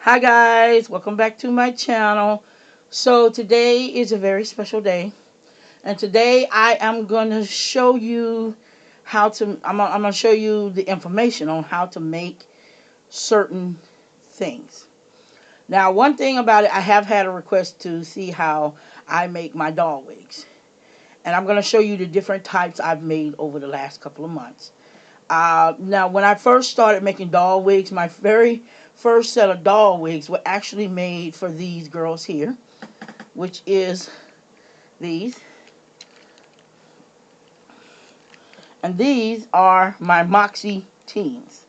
Hi guys, welcome back to my channel. So today is a very special day, and today I am going to show you how to I'm going to show you the information on how to make certain things. Now, one thing about it, I have had a request to see how I make my doll wigs, and I'm going to show you the different types I've made over the last couple of months. Now, when I first started making doll wigs, my very first set of doll wigs were actually made for these girls here, which is these. And these are my Moxie teens.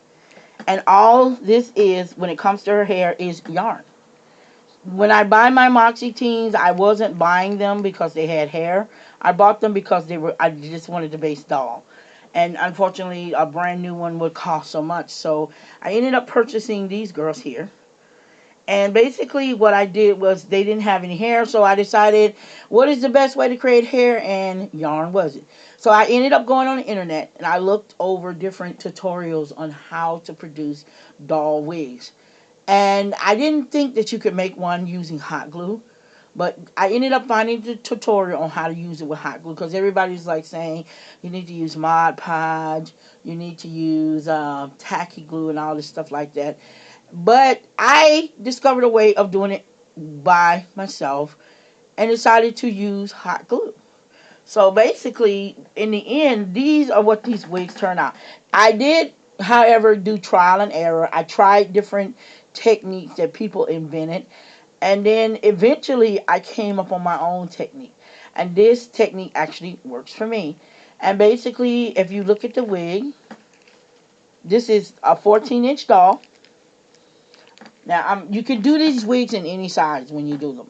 And all this is, when it comes to her hair, is yarn. When I buy my Moxie teens, I wasn't buying them because they had hair. I bought them because I just wanted the base doll. And unfortunately, a brand new one would cost so much. So I ended up purchasing these girls here. And basically what I did was they didn't have any hair, so I decided what is the best way to create hair, and yarn was it. So I ended up going on the internet and I looked over different tutorials on how to produce doll wigs. And I didn't think that you could make one using hot glue, but I ended up finding the tutorial on how to use it with hot glue, because everybody's like saying you need to use Mod Podge, you need to use tacky glue and all this stuff like that. But I discovered a way of doing it by myself and decided to use hot glue. So basically, in the end, these are what these wigs turn out. I did, however, do trial and error. I tried different techniques that people invented, and then eventually I came up on my own technique. And this technique actually works for me. And basically, if you look at the wig, this is a 14-inch doll. Now, you can do these wigs in any size when you do them.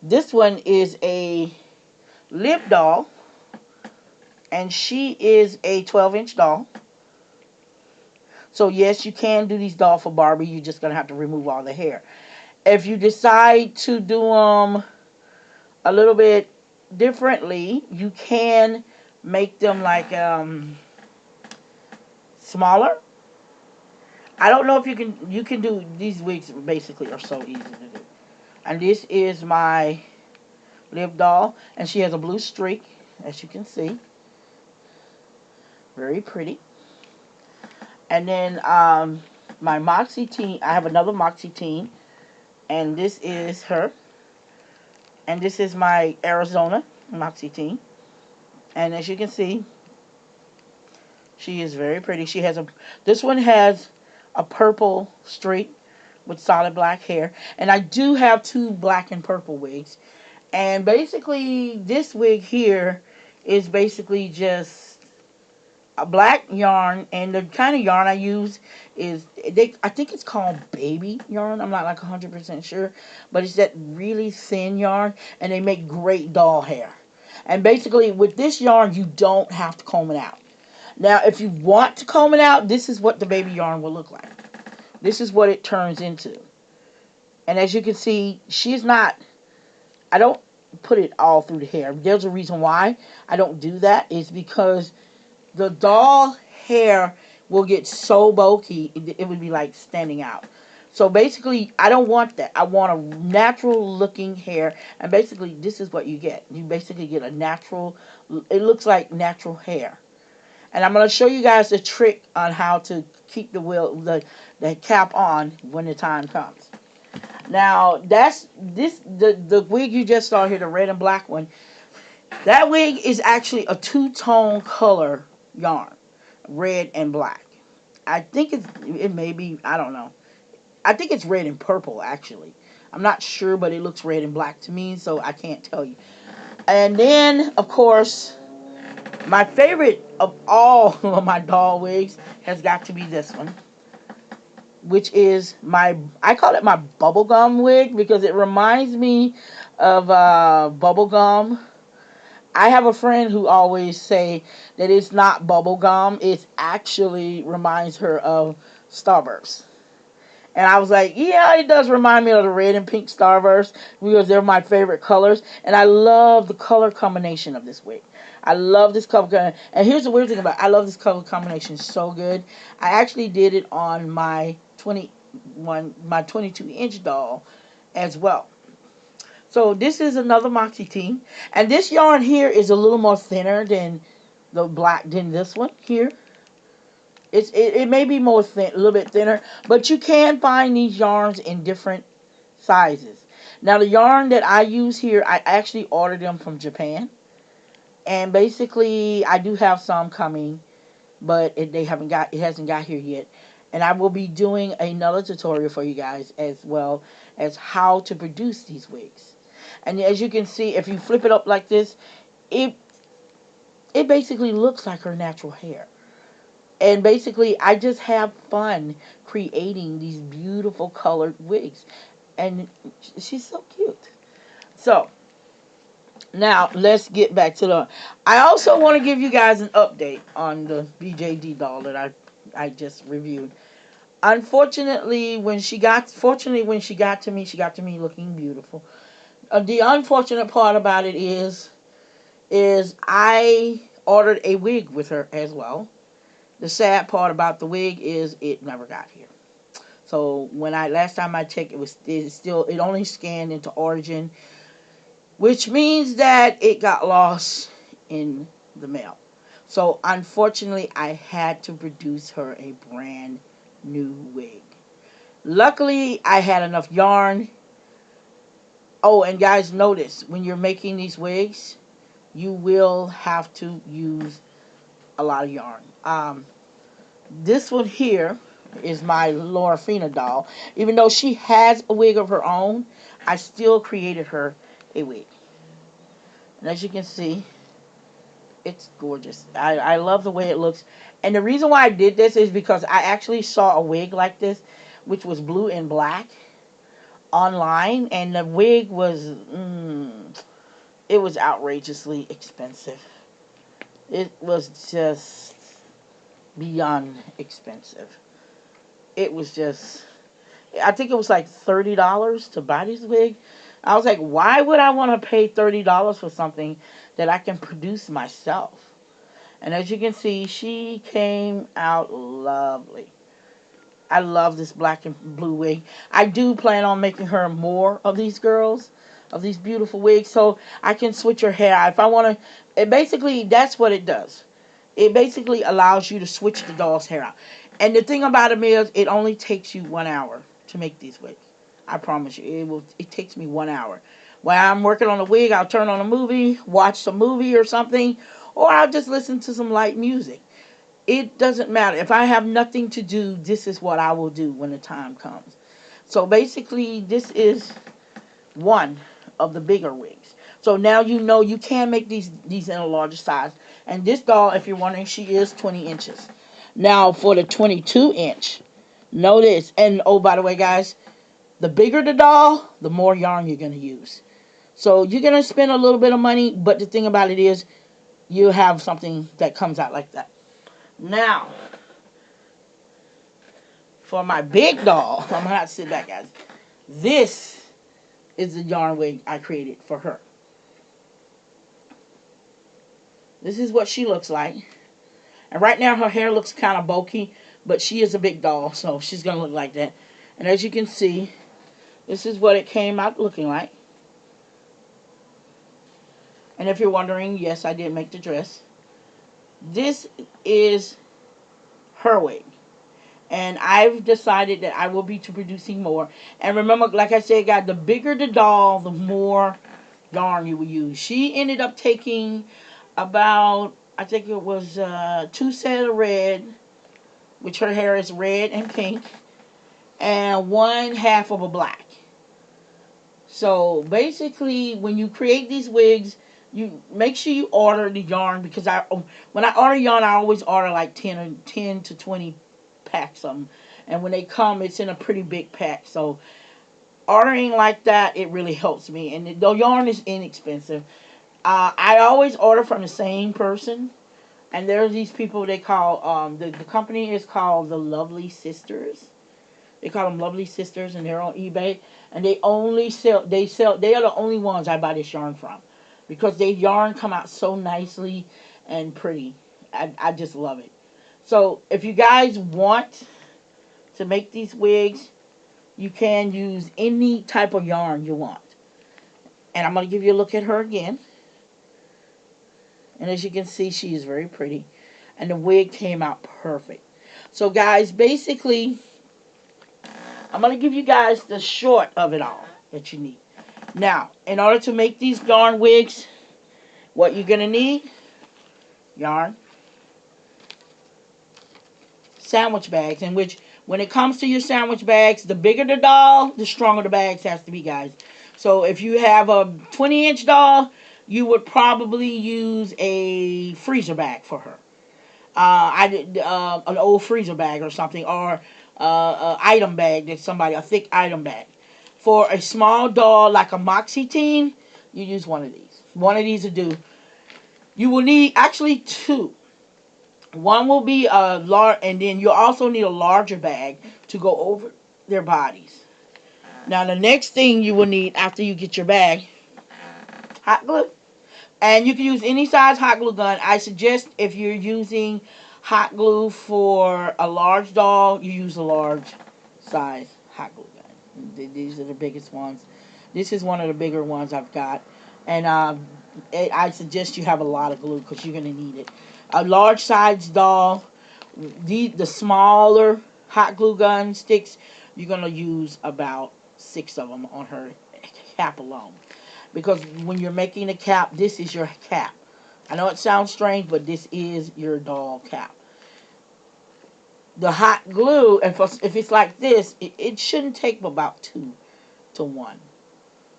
This one is a lip doll, and she is a 12-inch doll. So, yes, you can do these dolls for Barbie. You're just going to have to remove all the hair. If you decide to do them a little bit differently, you can make them like smaller. I don't know if you can do these wigs. Basically are so easy to do. And this is my lip doll, and she has a blue streak, as you can see. Very pretty. And then my Moxie teen, I have another Moxie teen, and this is her. And this is my Arizona Moxie teen. And as you can see, she is very pretty. This one has a purple streak with solid black hair. And I do have two black and purple wigs. And basically, this wig here is basically just a black yarn, and the kind of yarn I use is I think it's called baby yarn. I'm not like 100% sure, but it's that really thin yarn, and they make great doll hair. And basically, with this yarn, you don't have to comb it out. Now, if you want to comb it out, this is what the baby yarn will look like. This is what it turns into. And as you can see, she's not. I don't put it all through the hair. There's a reason why I don't do that. Is because the doll hair will get so bulky, it would be like standing out. So basically, I don't want that. I want a natural looking hair, and basically, this is what you get. You basically get a natural, it looks like natural hair. And I'm going to show you guys the trick on how to keep the cap on when the time comes. Now, the wig you just saw here, the red and black one. That wig is actually a two-tone color yarn, red and black. It may be, I don't know. I think it's red and purple, actually. I'm not sure, but it looks red and black to me, so I can't tell you. And then, of course, my favorite of all of my doll wigs has got to be this one, which is I call it my bubblegum wig because it reminds me of bubblegum. I have a friend who always say that it's not bubblegum. It actually reminds her of Starburst. And I was like, yeah, it does remind me of the red and pink Starburst because they're my favorite colors. And I love the color combination of this wig. I love this color. And here's the weird thing about it. I love this color combination so good. I actually did it on my my 22-inch doll as well. So this is another Moxie team, and this yarn here is a little more thinner than this one here. It may be more thin, a little bit thinner, but you can find these yarns in different sizes. Now the yarn that I use here, I actually ordered them from Japan, and basically I do have some coming, but it hasn't got here yet. And I will be doing another tutorial for you guys as well as how to produce these wigs. And as you can see, if you flip it up like this, it it basically looks like her natural hair. And basically, I just have fun creating these beautiful colored wigs. And she's so cute. So, now let's get back to the... I also want to give you guys an update on the BJD doll that I just reviewed. Unfortunately, fortunately, when she got to me looking beautiful. The unfortunate part about it is I ordered a wig with her as well. The sad part about the wig is it never got here. So when last time I checked, it only scanned into origin, which means that it got lost in the mail. So unfortunately, I had to produce her a brand new wig. Luckily, I had enough yarn. Oh, and guys, notice when you're making these wigs, you will have to use a lot of yarn. This one here is my Laura Fina doll. Even though she has a wig of her own, I still created her a wig. And as you can see, it's gorgeous. I love the way it looks. And the reason why I did this is because I actually saw a wig like this, which was blue and black, online. And the wig was, it was outrageously expensive. It was just beyond expensive. It was just, I think it was like $30 to buy this wig. I was like, why would I want to pay $30 for something that I can produce myself? And as you can see, she came out lovely. I love this black and blue wig. I do plan on making her more of these girls, of these beautiful wigs, so I can switch her hair out. If I want to, basically, that's what it does. It basically allows you to switch the doll's hair out. And the thing about it is, it only takes you 1 hour to make these wigs. I promise you, it takes me 1 hour. While I'm working on a wig, I'll turn on a movie, watch some movie or something, or I'll just listen to some light music. It doesn't matter. If I have nothing to do, this is what I will do when the time comes. So basically, this is one of the bigger wigs. So now you know you can make these in a larger size. And this doll, if you're wondering, she is 20 inches. Now for the 22-inch, notice, and oh, by the way, guys, the bigger the doll, the more yarn you're going to use. So you're going to spend a little bit of money, but the thing about it is you have something that comes out like that. Now, for my big doll, I'm going to have to sit back, guys. This is the yarn wig I created for her. This is what she looks like. And right now her hair looks kind of bulky, but she is a big doll, so she's going to look like that. And as you can see, this is what it came out looking like. And if you're wondering, yes, I did make the dress. This is her wig. And I've decided that I will be producing more. And remember, like I said, guys, the bigger the doll, the more yarn you will use. She ended up taking about, I think it was 2 sets of red, which her hair is red and pink, and 1/2 of a black. So basically, when you create these wigs, you make sure you order the yarn, because when I order yarn, I always order like 10 to 20 packs of them. And when they come, it's in a pretty big pack. So ordering like that, it really helps me. And the yarn is inexpensive. I always order from the same person. And there's these people they call, the company is called the Lovely Sisters. They call them Lovely Sisters, and they're on eBay. And they are the only ones I buy this yarn from. Because their yarn come out so nicely and pretty. I just love it. So if you guys want to make these wigs, you can use any type of yarn you want. And I'm going to give you a look at her again. And as you can see, she is very pretty. And the wig came out perfect. So guys, basically, I'm going to give you guys the short of it all that you need. Now, in order to make these yarn wigs, what you're going to need, yarn, sandwich bags, in which when it comes to your sandwich bags, the bigger the doll, the stronger the bags has to be, guys. So if you have a 20-inch doll, you would probably use a freezer bag for her. I did an old freezer bag or something, or an item bag that somebody, a thick item bag. For a small doll like a Moxie teen, you use one of these. One of these will do. You will need actually two. One will be a large, and then you also need a larger bag to go over their bodies. Now the next thing you will need after you get your bag, hot glue. And you can use any size hot glue gun. I suggest if you're using hot glue for a large doll, you use a large size hot glue gun. These are the biggest ones. This is one of the bigger ones I've got. And I suggest you have a lot of glue because you're going to need it. A large size doll, the smaller hot glue gun sticks, you're going to use about 6 of them on her cap alone. Because when you're making a cap, this is your cap. I know it sounds strange, but this is your doll cap. The hot glue, if it's like this, it shouldn't take about 2 to 1.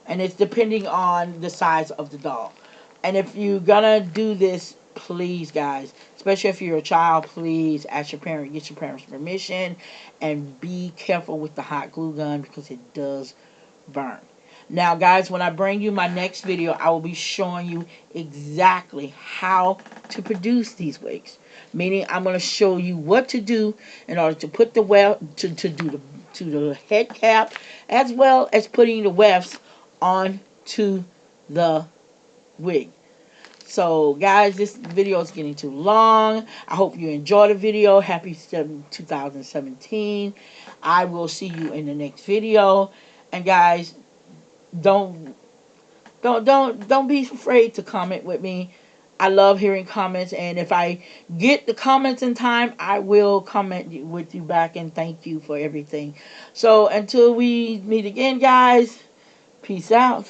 And it's depending on the size of the doll. And if you're going to do this, please, guys, especially if you're a child, please ask your parent, get your parents' permission, and be careful with the hot glue gun because it does burn. Now, guys, when I bring you my next video, I will be showing you exactly how to produce these wigs. Meaning, I'm going to show you what to do in order to put the to the head cap, as well as putting the wefts onto the wig. So, guys, this video is getting too long. I hope you enjoyed the video. Happy 2017. I will see you in the next video. And, guys, don't be afraid to comment with me. I love hearing comments, and if I get the comments in time, I will comment with you back and thank you for everything. So until we meet again, guys, peace out.